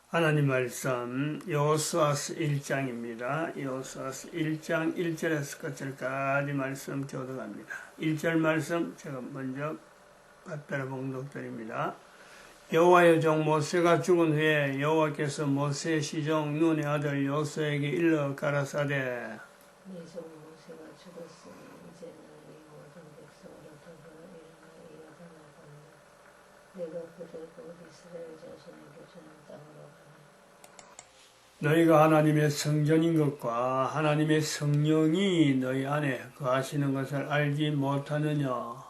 하나님 말씀 여호수아서 1장입니다. 여호수아서 1장 1절에서 끝절까지 말씀 교독합니다. 1절 말씀 제가 먼저 받들어 봉독드립니다. 여호와의 종 모세가 죽은 후에 여호와께서 모세의 시종 눈의 아들 여호수아에게 일러 가라사대 네 종 모세가 죽었으니 이제는 이 모든 백성으로 더불어 일어나 이어다 나간다. 내가 그들 곧 이스라엘 자손에게 주는 땅으로 가라. 너희가 하나님의 성전인 것과 하나님의 성령이 너희 안에 거하시는 것을 알지 못하느냐.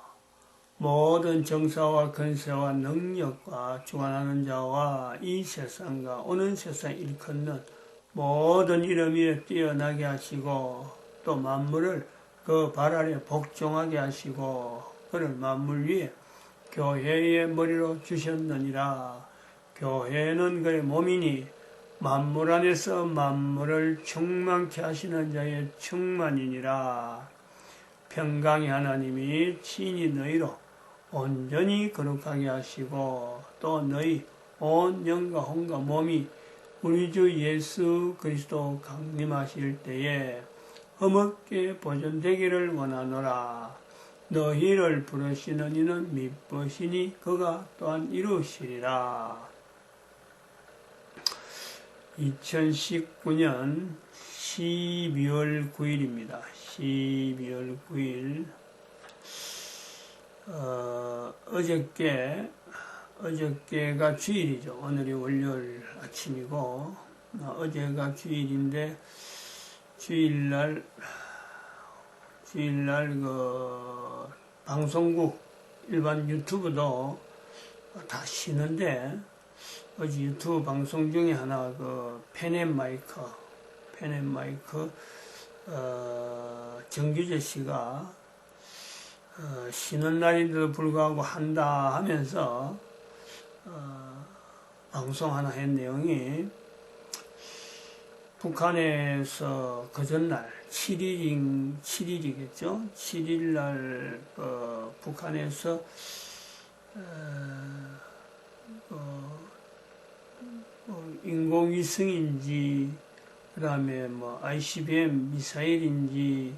모든 정사와 권세와 능력과 주관하는 자와 이 세상과 오는 세상 일컫는 모든 이름 위에 뛰어나게 하시고 또 만물을 그 발 아래 복종하게 하시고 그를 만물 위에 교회의 머리로 주셨느니라. 교회는 그의 몸이니 만물 안에서 만물을 충만케 하시는 자의 충만이니라. 평강의 하나님이 친히 너희로 온전히 거룩하게 하시고 또 너희 온 영과 혼과 몸이 우리 주 예수 그리스도 강림하실 때에 흠없게 보존되기를 원하노라. 너희를 부르시는 이는 미쁘시니 그가 또한 이루시리라. 2019년 12월 9일입니다. 12월 9일 어저께가 주일이죠. 오늘이 월요일 아침이고 어제가 주일인데 주일날 그 방송국 일반 유튜브도 다 쉬는데 어제 유튜브 방송 중에 하나 그 펜앤마이크 정규재 씨가 쉬는 날인데도 불구하고 한다 하면서 방송 하나 한 내용이 북한에서 그 전날 7일이겠죠? 7일날 북한에서 인공위성인지 그 다음에 뭐 ICBM 미사일인지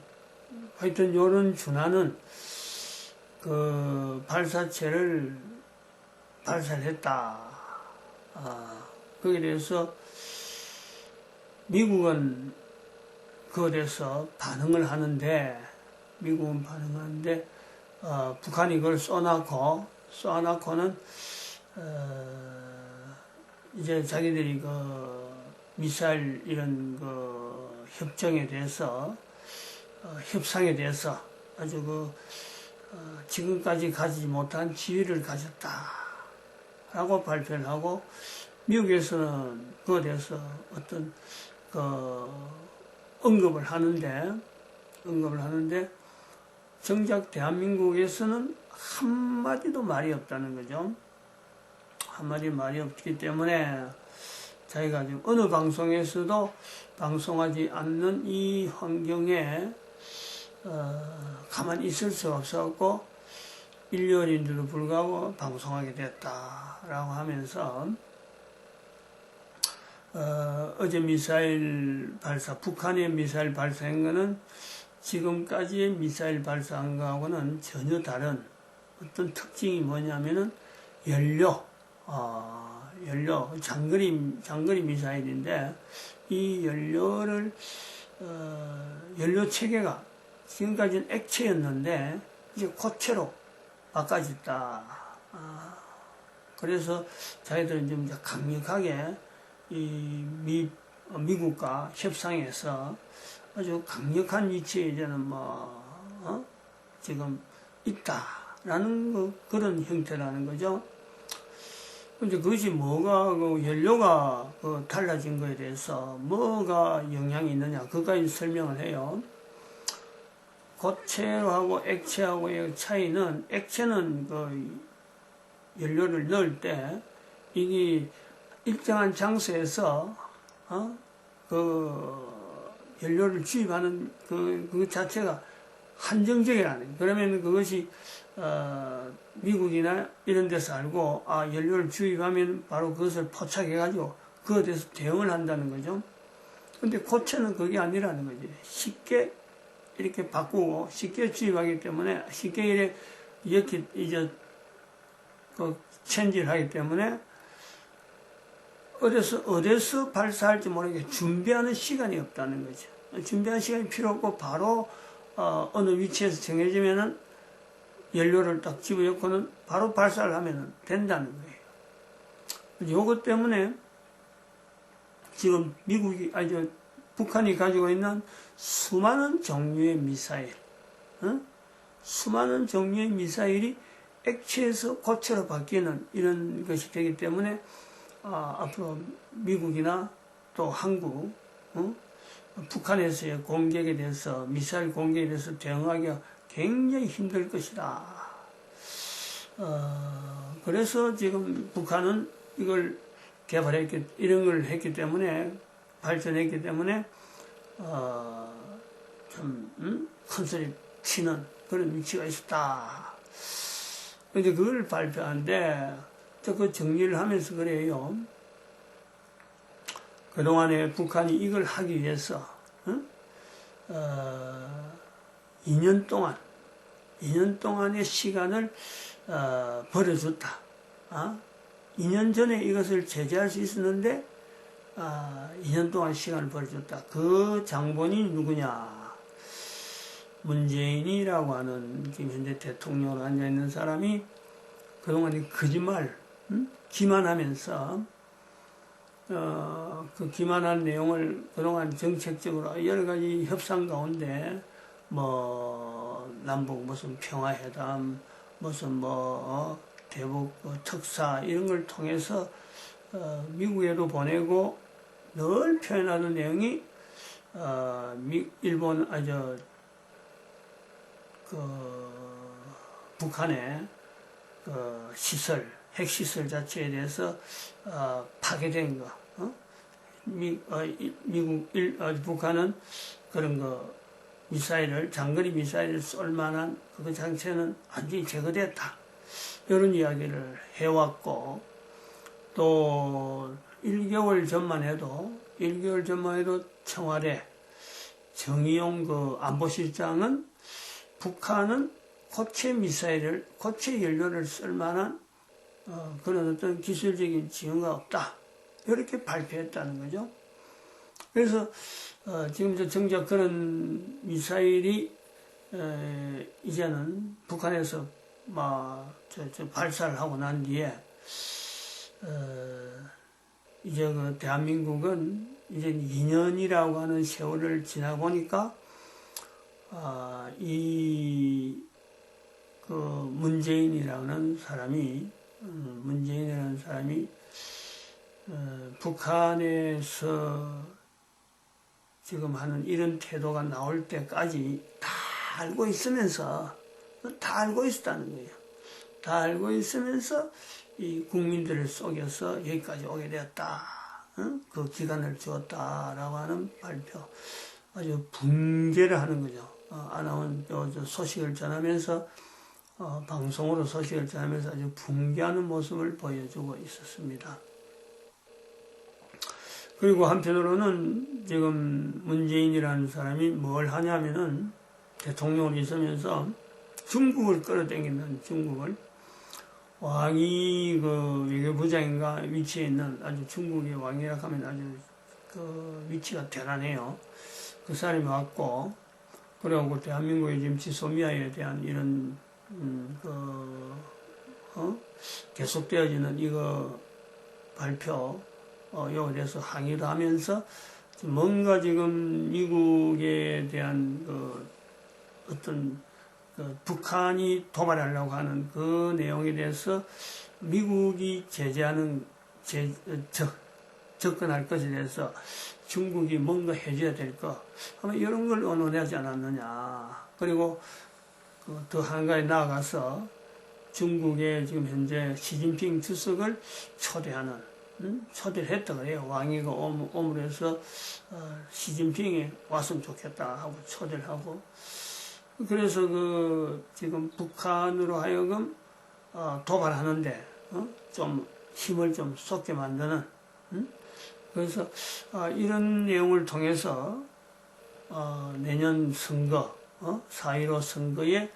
하여튼 요런 준하는 그 발사체를 발사를 했다. 거기에 대해서 미국은 그거에 대해서 반응을 하는데 북한이 그걸 쏘아놓고는 이제 자기들이 그 미사일 이런 그 협정에 대해서 협상에 대해서 아주 그 지금까지 가지지 못한 지위를 가졌다라고 발표를 하고 미국에서는 그거에 대해서 어떤 그 언급을 하는데 정작 대한민국에서는 한마디도 말이 없다는 거죠. 한마디 말이 없기 때문에 자기가 지금 어느 방송에서도 방송하지 않는 이 환경에 가만히 있을 수가 없었고 1년인데도 불구하고 방송하게 됐다라고 하면서 어제 북한의 미사일 발사한 거는 지금까지의 미사일 발사한 거하고는 전혀 다른 어떤 특징이 뭐냐면은 연료 장거리 미사일인데 이 연료 체계가 지금까지는 액체였는데 이제 고체로 바꿔졌다. 그래서 자기들은 좀 강력하게 이 미국과 협상해서 아주 강력한 위치에 이제는 지금 있다라는 그런 형태라는 거죠. 근데 그것이 뭐가 연료가 달라진 거에 대해서 뭐가 영향이 있느냐 그까지 설명을 해요. 고체하고 액체하고의 차이는 액체는 그 연료를 넣을 때 이게 일정한 장소에서 그 연료를 주입하는 그 자체가 한정적이라는. 그러면 그것이 미국이나 이런 데서 알고 연료를 주입하면 바로 그것을 포착해가지고 그거에 대해서 대응을 한다는 거죠. 근데 고체는 그게 아니라는 거지. 쉽게 이렇게 바꾸고 쉽게 주입하기 때문에 쉽게 이렇게 이제 그 체인지를 하기 때문에 어디서 발사할지 모르게 준비하는 시간이 없다는 거죠. 준비하는 시간이 필요 없고 바로 어느 위치에서 정해지면은 연료를 딱 집어넣고는 바로 발사를 하면 된다는 거예요. 요것 때문에 지금 북한이 가지고 있는 수많은 종류의 미사일, 수많은 종류의 미사일이 액체에서 고체로 바뀌는 이런 것이 되기 때문에 앞으로 미국이나 또 한국, 북한에서의 공격에 대해서 미사일 공격에 대해서 대응하기가 굉장히 힘들 것이다. 그래서 지금 북한은 이걸 이런 걸 했기 때문에 발전했기 때문에 참 큰 소리 치는 그런 위치가 있었다. 근데 그걸 발표하는데 그 정리를 하면서 그래요. 그동안에 북한이 이걸 하기 위해서 2년 동안의 시간을 벌어줬다. 2년 전에 이것을 제재할 수 있었는데 2년 동안 시간을 벌어줬다. 그 장본이 누구냐? 문재인이라고 하는 지금 현재 대통령으로 앉아있는 사람이 그동안에 거짓말, 기만하면서 그 기만한 내용을 그동안 정책적으로 여러 가지 협상 가운데 남북 무슨 평화회담, 무슨 대북 특사 이런 걸 통해서 미국에도 보내고 늘 표현하는 내용이 북한의 핵시설 자체에 대해서 파괴된 거. 북한은 그런 장거리 미사일을 쏠 만한 그 장치는 완전히 제거됐다. 이런 이야기를 해왔고, 또 1개월 전만 해도 청와대 정의용 안보실장은 북한은 고체 연료를 쓸 만한 그런 어떤 기술적인 지원가 없다. 이렇게 발표했다는 거죠. 그래서 지금 정작 그런 미사일이 이제는 북한에서 발사를 하고 난 뒤에 이제 대한민국은 이제 2년이라고 하는 세월을 지나 보니까 문재인이라는 사람이 북한에서 지금 하는 이런 태도가 나올 때까지 다 알고 있으면서 다 알고 있었다는 거예요. 다 알고 있으면서 이 국민들을 속여서 여기까지 오게 되었다. 그 기간을 주었다라고 하는 발표. 아주 붕괴를 하는 거죠. 아나운 소식을 전하면서 방송으로 소식을 전하면서 아주 붕괴하는 모습을 보여주고 있었습니다. 그리고 한편으로는 지금 문재인이라는 사람이 뭘 하냐면은 대통령으로 있으면서 중국을 끌어당기는 왕이 외교부장인가 위치에 있는 아주 중국의 왕이라 하면 아주 위치가 대단해요. 그 사람이 왔고, 그리고 대한민국의 지금 지소미아에 대한 이런 계속되어지는 이거 발표 요에 대해서 항의도 하면서 뭔가 지금 미국에 대한 어떤 북한이 도발하려고 하는 그 내용에 대해서 미국이 접근할 것에 대해서 중국이 뭔가 해줘야 될 것, 아마 이런 걸 언론하지 않았느냐. 그리고 더 한가에 나아가서 중국의 지금 현재 시진핑 주석을 초대를 했다 그래요. 왕이가 오므로 해서 시진핑이 왔으면 좋겠다 하고 초대를 하고, 그래서 지금 북한으로 하여금 도발하는데 좀 힘을 좀 쏟게 만드는 그래서 이런 내용을 통해서 내년 선거, 4.15 선거의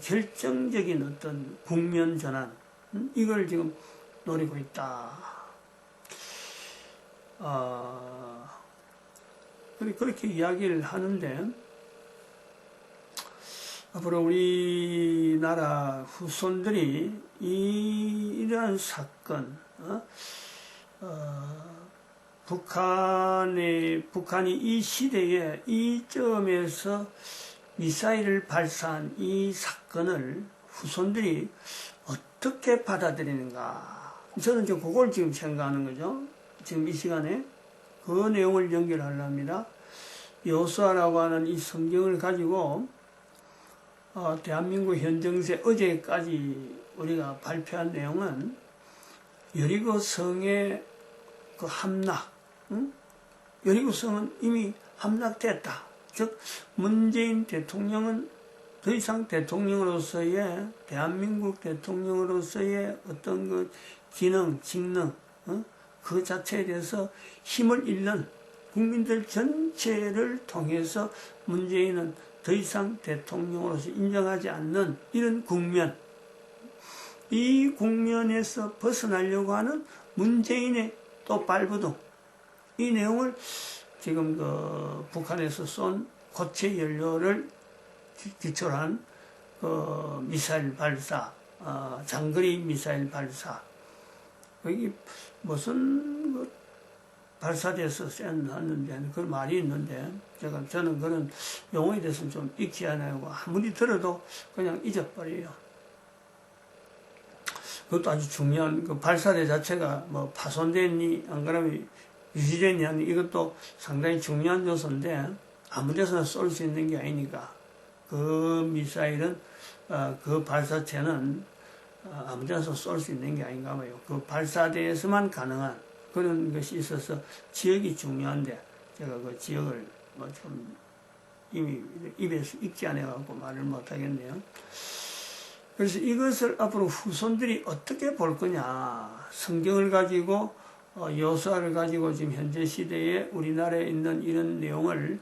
결정적인 어떤 국면 전환, 이걸 지금 노리고 있다. 그렇게 이야기를 하는데, 앞으로 우리나라 후손들이 이러한 사건, 북한이 이 시대에 이 점에서 미사일을 발사한 이 사건을 후손들이 어떻게 받아들이는가. 저는 지금 그걸 지금 생각하는 거죠. 지금 이 시간에 그 내용을 연결하려 합니다. 여호수아라고 하는 이 성경을 가지고 대한민국 현 정세 어제까지 우리가 발표한 내용은 여리고 성의 그 함락, 여리고 성은 이미 함락됐다. 즉 문재인 대통령은 더 이상 대통령으로서의 대한민국 대통령으로서의 어떤 그 기능, 직능, 그 자체에 대해서 힘을 잃는 국민들 전체를 통해서 문재인은 더 이상 대통령으로서 인정하지 않는 이런 국면, 이 국면에서 벗어나려고 하는 문재인의 또 발버둥, 이 내용을 지금 그 북한에서 쏜 고체 연료를 기초로 한 미사일 발사, 장거리 미사일 발사, 여기 무슨 발사돼서 쐈는데 그 말이 있는데 저는 그런 용어에 대해서는 좀 익히 하나요. 아무리 들어도 그냥 잊어버려요. 그것도 아주 중요한 그 발사대 자체가 뭐 파손됐니 안 그러면 유지됐니 하는 이것도 상당히 중요한 요소인데 아무 데서나 쏠 수 있는 게 아니니까 그 미사일은 그 발사체는 아무 데서 쏠 수 있는 게 아닌가 봐요. 그 발사대에서만 가능한 그런 것이 있어서 지역이 중요한데 제가 그 지역을 뭐 좀 이미 입에서 익지 않아갖고 말을 못 하겠네요. 그래서 이것을 앞으로 후손들이 어떻게 볼 거냐. 성경을 가지고 여호수아를 가지고 지금 현재 시대에 우리나라에 있는 이런 내용을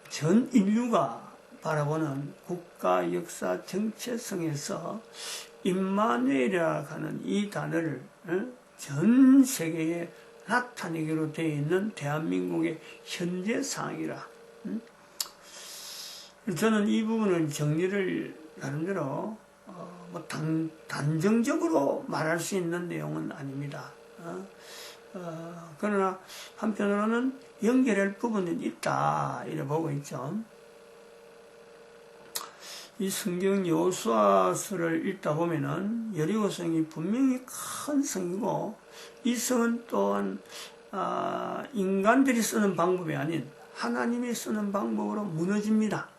전 인류가 바라보는 국가 역사 정체성에서 임마누엘이라고 하는 이 단어를 전 세계에 나타내기로 되어 있는 대한민국의 현재 상황이라. 저는 이 부분을 정리를 나름대로 뭐 단정적으로 말할 수 있는 내용은 아닙니다. 그러나 한편으로는 연결할 부분은 있다 이래 보고 있죠. 이 성경 여호수아서를 읽다 보면은 여리고 성이 분명히 큰 성이고 이 성은 또한 인간들이 쓰는 방법이 아닌 하나님이 쓰는 방법으로 무너집니다.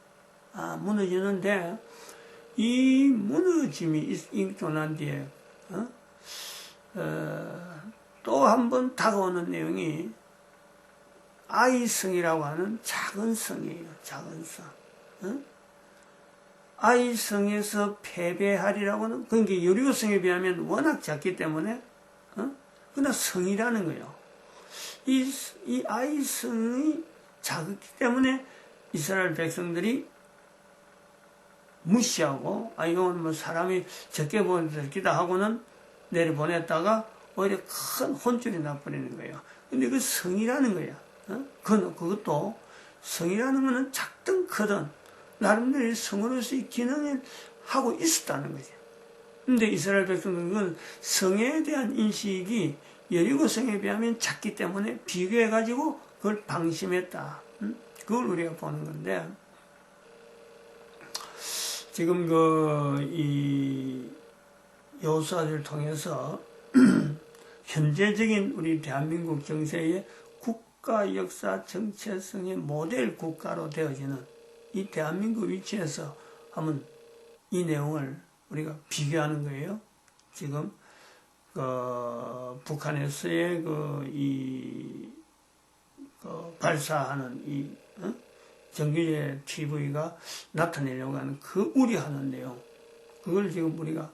무너지는데 이 무너짐이 있고 난 뒤에 또 한 번 다가오는 내용이 아이성이라고 하는 작은 성이에요. 작은 성. 아이성에서 패배하리라고 하는, 그러니까 여리고성에 비하면 워낙 작기 때문에 그냥 성이라는 거예요. 이 아이성이 작기 때문에 이스라엘 백성들이 무시하고 이건 뭐 사람이 적게 보내기다 하고는 내려보냈다가 오히려 큰 혼쭐이 나버리는 거예요. 근데 그 성이라는 거야. 그것도 성이라는 거는 작든 크든 나름대로 성으로서의 기능을 하고 있었다는 거죠. 근데 이스라엘 백성들은 그건 성에 대한 인식이 여리고 성에 비하면 작기 때문에 비교해가지고 그걸 방심했다. 그걸 우리가 보는 건데, 지금 이 여호수아를 통해서 현재적인 우리 대한민국 정세의 국가 역사 정체성의 모델 국가로 되어지는 이 대한민국 위치에서 한번 이 내용을 우리가 비교하는 거예요. 지금 북한에서의 발사하는 이 정규제 TV가 나타내려고 하는 그 우려하는 내용, 그걸 지금 우리가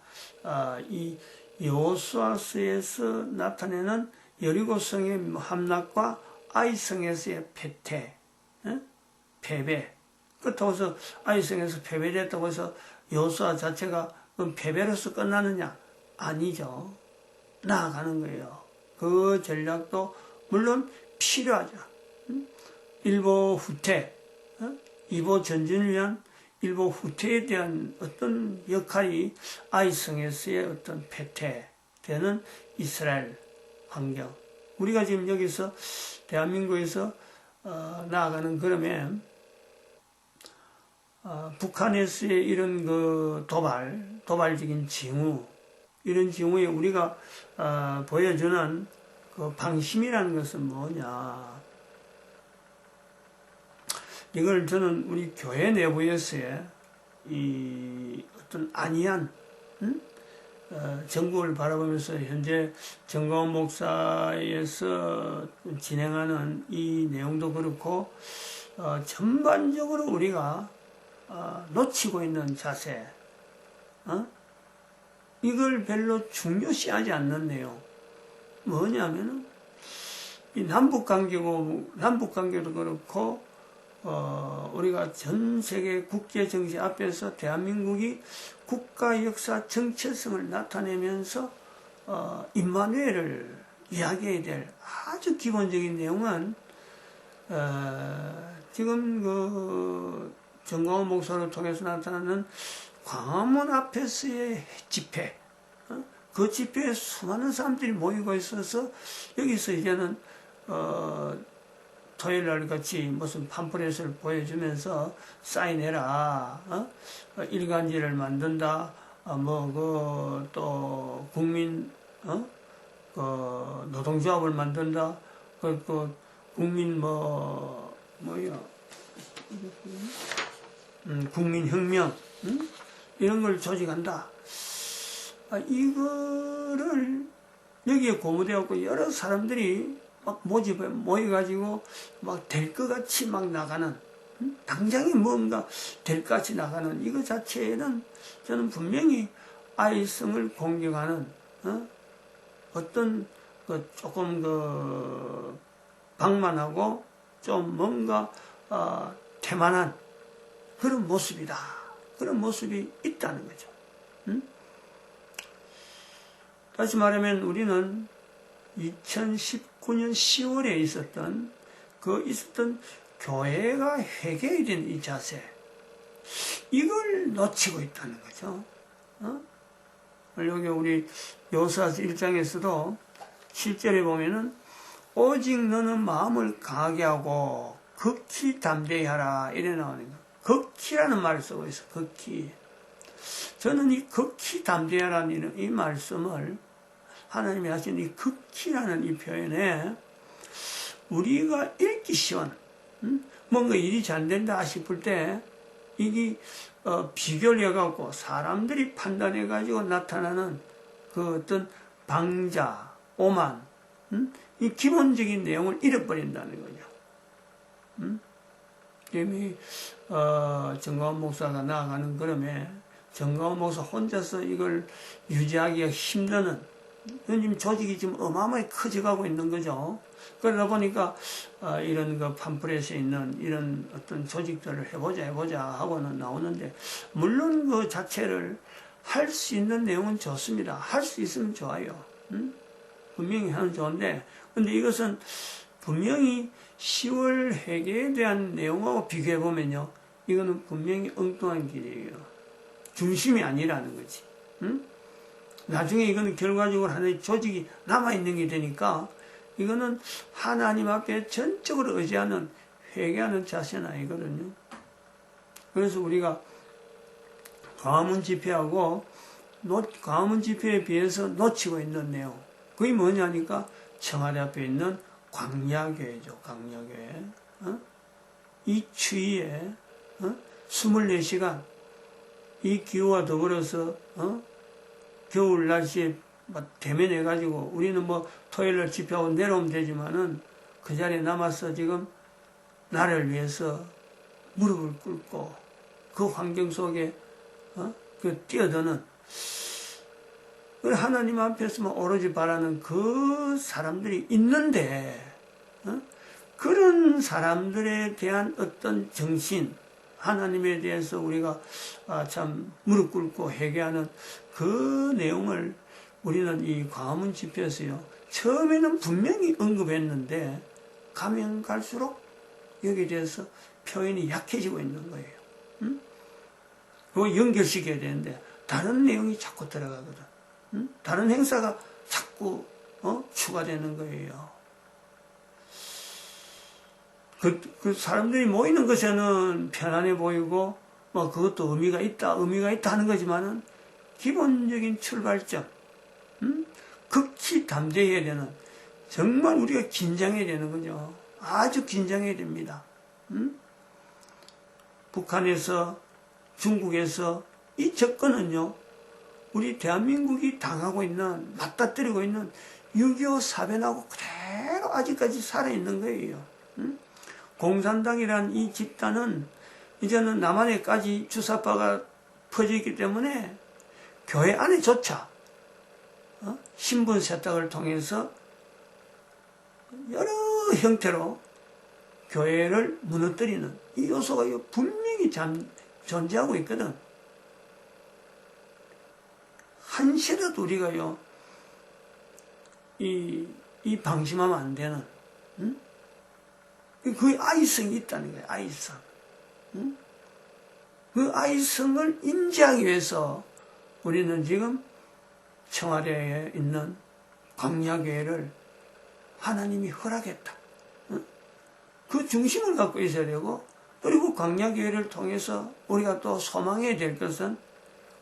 이 여호수아서에서 나타내는 여리고성의 함락과 아이성에서의 패퇴, 패배. 그렇다고 해서 아이성에서 패배됐다고 해서 여호수아 자체가 패배로서 끝나느냐? 아니죠. 나아가는 거예요. 그 전략도 물론 필요하죠. 일보 후퇴, 이보 전진을 위한 일보 후퇴에 대한 어떤 역할이 아이성에서의 어떤 패퇴되는 이스라엘 환경. 우리가 지금 여기서 대한민국에서 나아가는 그러면 북한에서의 이런 그 도발적인 징후, 이런 징후에 우리가 보여주는 그 방심이라는 것은 뭐냐? 이걸 저는 우리 교회 내부에서의 이 어떤 안이한 전국을 바라보면서 현재 정광훈 목사에서 진행하는 이 내용도 그렇고 전반적으로 우리가 놓치고 있는 자세, 이걸 별로 중요시하지 않는 내용. 뭐냐면은 이 남북관계도 그렇고 우리가 전 세계 국제 정세 앞에서 대한민국이 국가 역사 정체성을 나타내면서 임마누엘을 이야기해야 될 아주 기본적인 내용은 지금 그 정광훈 목사를 통해서 나타나는 광화문 앞에서의 집회, 그 집회에 수많은 사람들이 모이고 있어서 여기서 이제는 토요일날 같이 무슨 팜플렛을 보여주면서 사인해라, 일간지를 만든다, 또 국민 그 노동조합을 만든다, 국민 국민혁명, 이런 걸 조직한다. 이거를 여기에 고무되었고 여러 사람들이 막 모여가지고 막 될 것 같이 막 나가는, 당장에 뭔가 될 것 같이 나가는 이거 자체는 저는 분명히 아이성을 공격하는 어떤 조금 방만하고 좀 뭔가 태만한 그런 모습이다. 그런 모습이 있다는 거죠. 다시 말하면 우리는 2019년 10월에 있었던 교회가 회개해야 되는 이 자세, 이걸 놓치고 있다는 거죠. 여기 우리 여호수아서 1장에서도 7절에 보면은 오직 너는 마음을 강하게 하고 극히 담대히 하라, 이래 나오는 거. 극히라는 말을 쓰고 있어. 극히. 저는 이 극히 담대히 하라는 이 말씀을, 하나님이 하신 이 극히라는 이 표현에 우리가 읽기 쉬운, 뭔가 일이 잘 된다 싶을 때 이게 비교를 해갖고 사람들이 판단해가지고 나타나는 그 어떤 방자, 오만, 이 기본적인 내용을 잃어버린다는 거죠. 이미 정광훈 목사가 나아가는 그럼에 정광훈 목사 혼자서 이걸 유지하기가 힘드는, 지금 조직이 지금 어마어마하게 커져가고 있는 거죠. 그러다 보니까 이런 그 팜플렛에 있는 이런 어떤 조직들을 해보자 하고는 나오는데, 물론 그 자체를 할 수 있는 내용은 좋습니다. 할 수 있으면 좋아요. 분명히 하면 좋은데, 근데 이것은 분명히 10월 회개에 대한 내용하고 비교해보면요, 이거는 분명히 엉뚱한 길이에요. 중심이 아니라는 거지. 나중에 이거는 결과적으로 하나의 조직이 남아있는 게 되니까, 이거는 하나님 앞에 전적으로 의지하는, 회개하는 자세는 아니거든요. 그래서 우리가 광화문 집회하고 광화문 집회에 비해서 놓치고 있는 내용, 그게 뭐냐니까 청와대 앞에 있는 광야교회죠. 광야교회. 이 추위에 24시간 이 기후와 더불어서 겨울 날씨에 대면해가지고 우리는 토요일날 집회하고 내려오면 되지만은 그 자리에 남아서 지금 나를 위해서 무릎을 꿇고 그 환경 속에 뛰어드는, 하나님 앞에서만 오로지 바라는 그 사람들이 있는데, 그런 사람들에 대한 어떤 정신, 하나님에 대해서 우리가 참 무릎 꿇고 회개하는 그 내용을 우리는 이 광화문 집회에서요, 처음에는 분명히 언급했는데 가면 갈수록 여기에 대해서 표현이 약해지고 있는 거예요. 그거 연결시켜야 되는데 다른 내용이 자꾸 들어가거든. 다른 행사가 자꾸 추가되는 거예요. 그 사람들이 모이는 것에는 편안해 보이고 뭐 그것도 의미가 있다 하는 거지만은 기본적인 출발점, 극히 담대해야 되는, 정말 우리가 긴장해야 되는 거죠. 아주 긴장해야 됩니다. 북한에서, 중국에서 이 접근은요, 우리 대한민국이 당하고 있는, 맞닥뜨리고 있는 6.25 사변하고 그대로 아직까지 살아있는 거예요. 공산당이란 이 집단은 이제는 남한에까지 주사파가 퍼지기 때문에 교회 안에조차 신분 세탁을 통해서 여러 형태로 교회를 무너뜨리는 이 요소가 분명히 존재하고 있거든. 한시라도 우리가요, 이 방심하면 안 되는, 그 아이성이 있다는 거예요, 아이성. 그 아이성을 인지하기 위해서 우리는 지금 청와대에 있는 광야교회를 하나님이 허락했다. 그 중심을 갖고 있어야 되고, 그리고 광야교회를 통해서 우리가 또 소망해야 될 것은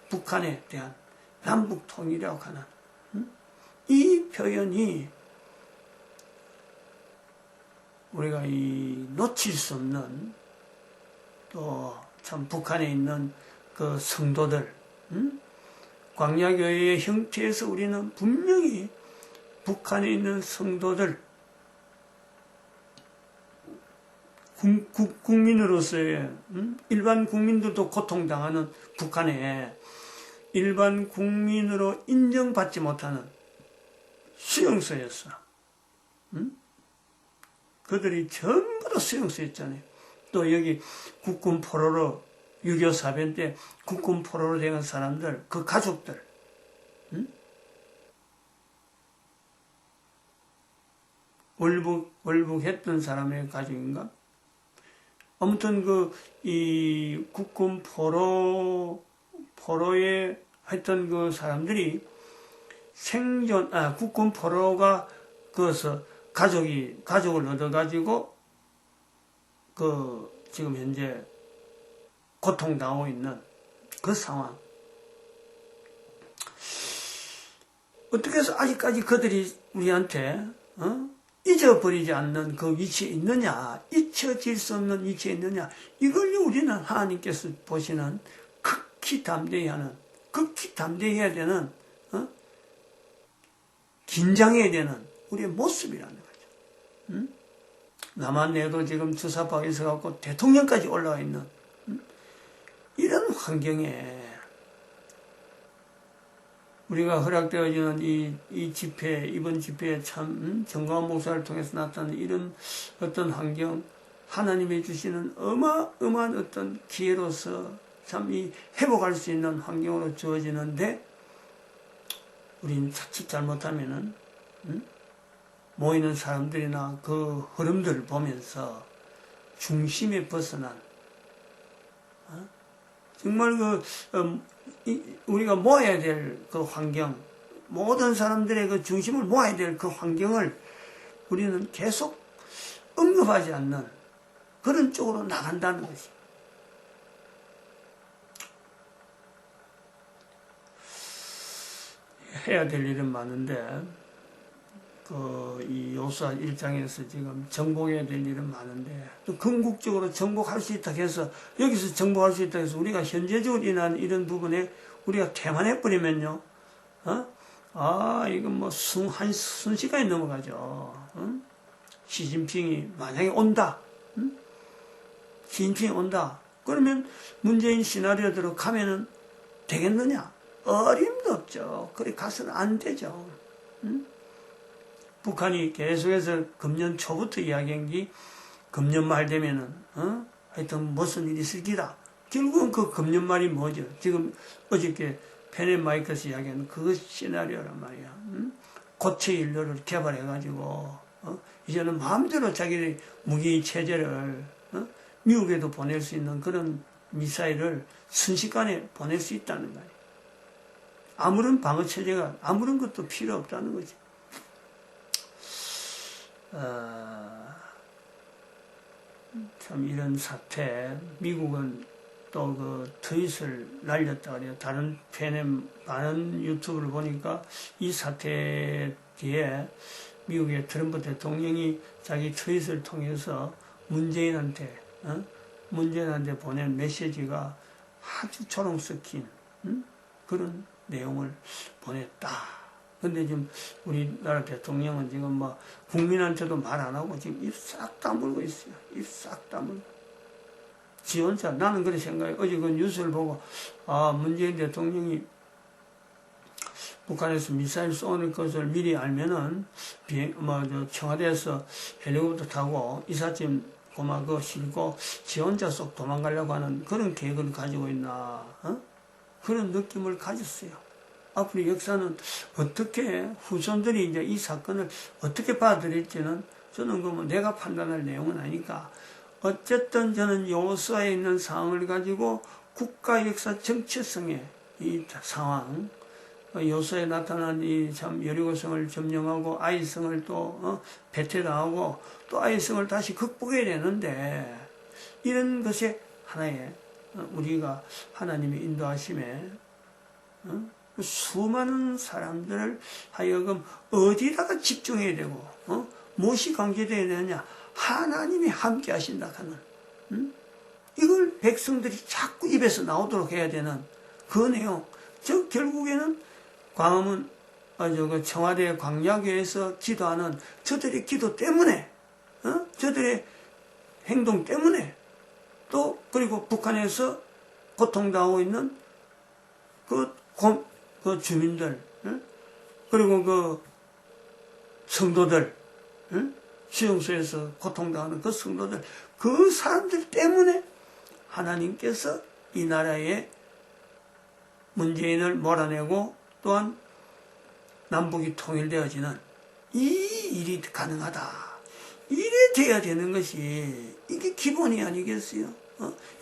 북한에 대한 남북 통일이라고 하는 이 표현이 우리가 이 놓칠 수 없는, 또 참 북한에 있는 그 성도들, 광야교회의 형태에서 우리는 분명히 북한에 있는 성도들, 국민으로서의, 일반 국민들도 고통당하는 북한에 일반 국민으로 인정받지 못하는 수용소였어. 그들이 전부 다 수용소였잖아요. 또 여기 국군 포로로 6.25 사변 때 국군 포로로 된 사람들, 그 가족들, 월북했던 사람의 가족인가? 아무튼 이 국군 포로에 했던 그 사람들이 국군 포로가 그것을 가족을 얻어가지고 지금 현재 고통당하고 있는 그 상황. 어떻게 해서 아직까지 그들이 우리한테 잊어버리지 않는 그 위치에 있느냐, 잊혀질 수 없는 위치에 있느냐, 이걸 우리는 하나님께서 보시는 극히 담대해야 되는, 긴장해야 되는 우리의 모습이라는 거죠. 남한 내도 지금 주사파가 있어갖고 대통령까지 올라와 있는 이런 환경에 우리가 허락되어지는 이 집회, 이번 집회에 참 정광훈 목사를 통해서 나타나는 이런 어떤 환경, 하나님이 주시는 어마어마한 어떤 기회로서 참 이 회복할 수 있는 환경으로 주어지는데, 우린 자칫 잘못하면은 모이는 사람들이나 그 흐름들을 보면서 중심에 벗어난, 정말 우리가 모아야 될 그 환경, 모든 사람들의 그 중심을 모아야 될 그 환경을 우리는 계속 언급하지 않는 그런 쪽으로 나간다는 것이. 해야 될 일은 많은데, 이 요수아 1장에서 지금 정복해야 될 일은 많은데, 또 궁극적으로 정복할 수 있다 해서, 여기서 정복할 수 있다 해서 우리가 현재적으로 일어난 이런 부분에 우리가 태만해버리면요, 이건 뭐 순식간에 넘어가죠. 시진핑이 만약에 온다, 시진핑이 온다, 그러면 문재인 시나리오대로 가면은 되겠느냐? 어림도 없죠. 그래 가서는 안 되죠. 응? 북한이 계속해서 금년 초부터 이야기한 게 금년 말 되면은 하여튼 무슨 일이 있을 기다. 결국은 그 금년 말이 뭐죠? 지금 어저께 페넨마이크에서 이야기한 그 시나리오란 말이야. 고체 인류를 개발해가지고 이제는 마음대로 자기의 무기 체제를 미국에도 보낼 수 있는 그런 미사일을 순식간에 보낼 수 있다는 거예요. 아무런 방어 체제가 아무런 것도 필요 없다는 거지. 참 이런 사태, 미국은 또 그 트윗을 날렸다 그래요. 다른 많은 유튜브를 보니까 이 사태 뒤에 미국의 트럼프 대통령이 자기 트윗을 통해서 문재인한테 보낸 메시지가 아주 초롱 섞인 그런 내용을 보냈다. 근데 지금 우리나라 대통령은 지금 뭐 국민한테도 말 안 하고 지금 입 싹 다물고 있어요. 입 싹 다물고. 지 혼자, 나는 그렇게 생각해. 어제 그 뉴스를 보고, 문재인 대통령이 북한에서 미사일 쏘는 것을 미리 알면은, 청와대에서 헬리콥터 타고 이삿짐 그거 싣고 지 혼자 쏙 도망가려고 하는 그런 계획을 가지고 있나, 그런 느낌을 가졌어요. 앞으로 역사는 어떻게 후손들이 이제 이 사건을 어떻게 받아들일지는 저는 그러면 내가 판단할 내용은 아니까 어쨌든 저는 여호수아에 있는 상황을 가지고 국가 역사 정체성의 이 상황, 여호수아에 나타난 이 참 여리고성을 점령하고 아이성을 또 배퇴당하고 또 아이성을 다시 극복해야 되는데 이런 것에 하나의 우리가 하나님의 인도하심에 수많은 사람들을 하여금 어디다가 집중해야 되고 무엇이 강조되어야 되느냐? 하나님이 함께 하신다 하는 이걸 백성들이 자꾸 입에서 나오도록 해야 되는 그 내용. 즉 결국에는 광화문 청와대 광야교에서 기도하는 저들의 기도 때문에 저들의 행동 때문에 또 그리고 북한에서 고통당하고 있는 그 주민들 그리고 그 성도들 수용소에서 고통당하는 그 성도들 그 사람들 때문에 하나님께서 이 나라에 문재인을 몰아내고 또한 남북이 통일되어지는 이 일이 가능하다. 이래 돼야 되는 것이 이게 기본이 아니겠어요?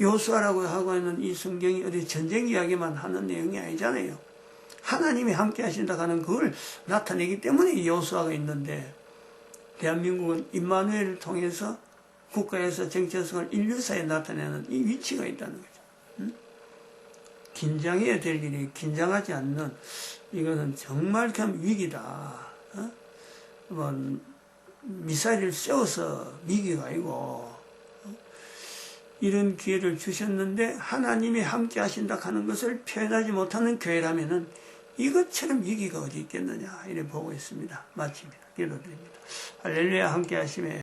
여호수아라고 하고 있는 이 성경이 어디 전쟁 이야기만 하는 내용이 아니잖아요. 하나님이 함께 하신다 하는 그걸 나타내기 때문에 여호수아가 있는데 대한민국은 임마누엘을 통해서 국가에서 정체성을 인류사에 나타내는 이 위치가 있다는 거죠. 긴장해야 될 일이 긴장하지 않는 이것은 정말 참 위기다. 미사일을 쏘아서 위기가 아니고 이런 기회를 주셨는데 하나님이 함께 하신다 하는 것을 표현하지 못하는 교회라면은 이것처럼 위기가 어디 있겠느냐 이래 보고 있습니다. 마칩니다. 기도드립니다. 할렐루야 함께 하심에